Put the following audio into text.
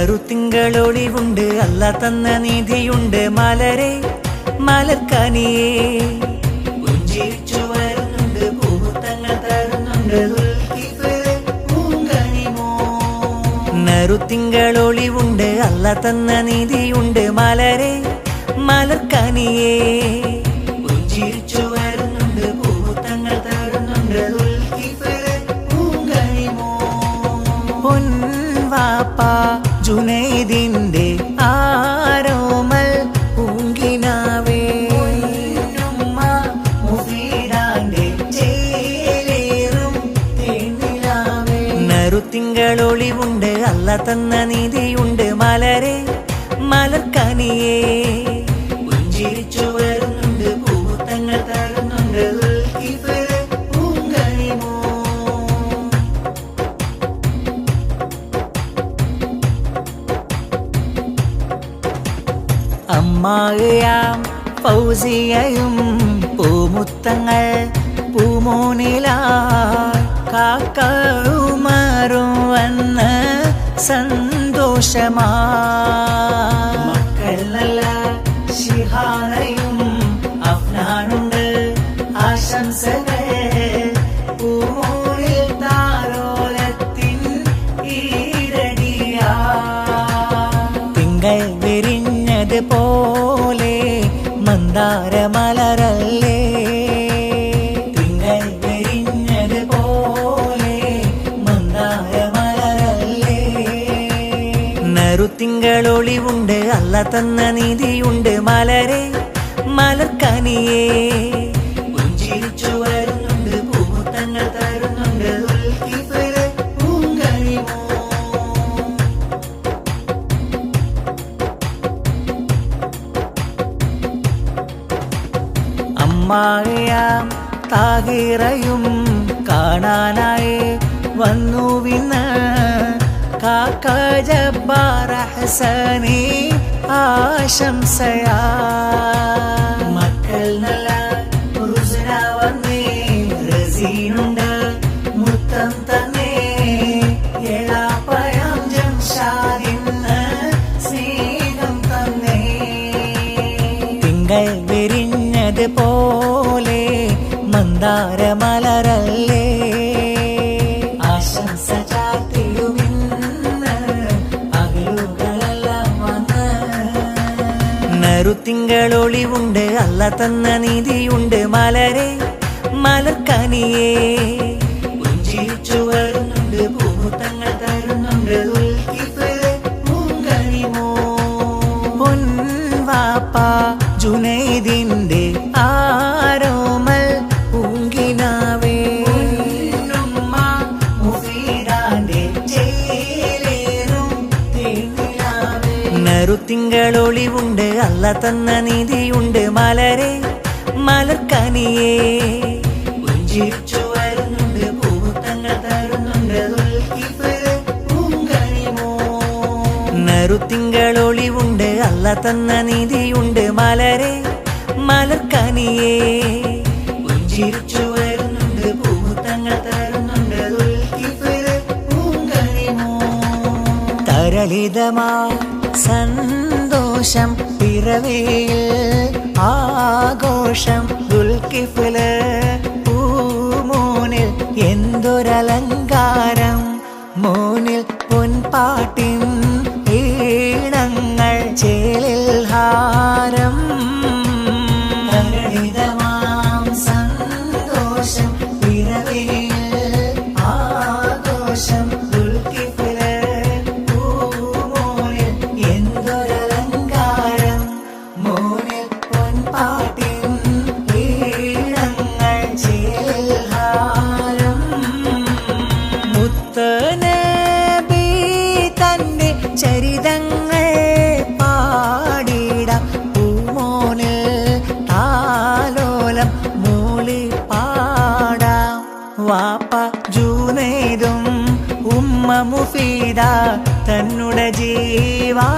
നറുത്തിങ്കളൊളിവുണ്ട് അല്ല തന്ന നീതിയുണ്ട് മലരെ മലർക്കനിയേ പുഞ്ചിരിച്ചു വരുന്നുണ്ട് പൂമുത്തങ്ങൾ തരുന്നുണ്ട് നറുത്തിങ്കളൊളിവുണ്ട് അല്ല തന്ന നീതിയുണ്ട് മലരെ മലർക്കനിയേ പുഞ്ചിരിച്ചു വരുന്നുണ്ട് പൂമുത്തങ്ങൾ തരുന്നുണ്ട് പൊൻവാപ്പ ജുനൈദിന്റെ ആരോമൽ പൂങ്കിനാവേ മുഫീദാന്റെ ചേലേറും തേനിലാവേ നറുത്തിങ്കളൊളിവുണ്ട് അല്ല തന്ന നീതിയുണ്ട് മലരെ മലർക്കനിയേ പുഞ്ചിരിച്ചു വരുന്നുണ്ട് പൂമുത്തങ്ങൾ തരുന്നുണ്ട് അമ്മായാം ഫൗസിയയും പൂമുത്തങ്ങൾ പൂമോനിലായി കാക്കറുമാറും വന്ന സന്തോഷമാ മക്കൾ നല്ല ശിഹാനയും അഫ്നാനുണ്ട് ആശംസകൾ പൂമോനിൽ താരോലത്തിൻ ഈരടിയാ തിങ്കൾ വിരിഞ്ഞത് പോലെ മന്ദാരമലരല്ലേ തിങ്കൾ വിരിഞ്ഞത് പോലെ മന്ദാരമലരല്ലേ നറുത്തിങ്കളൊളിവുണ്ട് അല്ല തന്ന നീതിയുണ്ട് മലരെ മലർക്കനിയേ പുഞ്ചിരിച്ചു വരുന്നുണ്ട് പൂമുത്തങ്ങൾ തരുന്നുണ്ട് അമ്മായാം താഹിറയും കാണാനായി വന്നു വിന്ന് കാക്ക ജബ്ബാർ ഹസനി ആശംസയാ മക്കൾ നല്ല റുസ്ന വന്നേ റസീനുണ്ട് മുത്തം തന്നെ എളാപ്പയം ജംഷാദിന് സ്നേഹം തന്നെ തിങ്കൾ വിരിഞ്ഞത് പോലെ മന്ദാരമലരല്ലേ ആശംസ ചാർത്തിടുമിന്ന് അകലുകളെല്ലാം വന്ന് നറുത്തിങ്കളൊളിവുണ്ട് അല്ല തന്ന നീതിയുണ്ട് മലരെ മലർക്കനിയേ പുഞ്ചിരിച്ചു വരുന്നുണ്ട് പൂമുത്തങ്ങൾ തരുന്നുണ്ട് പൊൻവാപ്പ ജുനൈദിന്റെ ആരോമൽ പൂങ്കിനാവേ മുഫീദാന്റെ ചേലേറും തേനിലാവേ നറുത്തിങ്കളൊളിവുണ്ട് അല്ല തന്ന നീതിയുണ്ട് മലരെ മലർക്കനിയേ പുഞ്ചിരിച്ചു വരുന്നുണ്ട് പൂമുത്തങ്ങൾ തരുന്നുണ്ട് നറുത്തിങ്കളൊളിവുണ്ട് അല്ല തന്ന നീതിയുണ്ട് മലരെ മലർക്കനിയേ പുഞ്ചിരിച്ചു വരുന്നുണ്ട് പൂമുത്തങ്ങൾ തരുന്നുണ്ട് തരളിതമാ സന്തോഷം പിറവിയിൽ ആഘോഷം ദുൽകിഫില് പൂമോനിൽ എന്തൊരലങ്കാരം മോനിൽ പൊൻപാട്ടിൻ ഈണങ്ങൾ ചേലിൽ ഹാരം തരളിതമാം സന്തോഷം പിറവിയിൽ ആഘോഷം ദുൽകിഫില് പൂമോനിൽ എന്തൊരലങ്കാരം മോനിൽ പൊൻപാട്ടിൻ ഈണങ്ങൾ ചേലിൽ ഹാരം മുത്തനബി തന്റെ ചരിതങ്ങൾ പാടിട പൂമോനിൽ താലോലം മൂളി പാടാം വാപ്പ ജുനൈദും ഉമ്മ മുഫീദ തന്നുടെ ജീവാ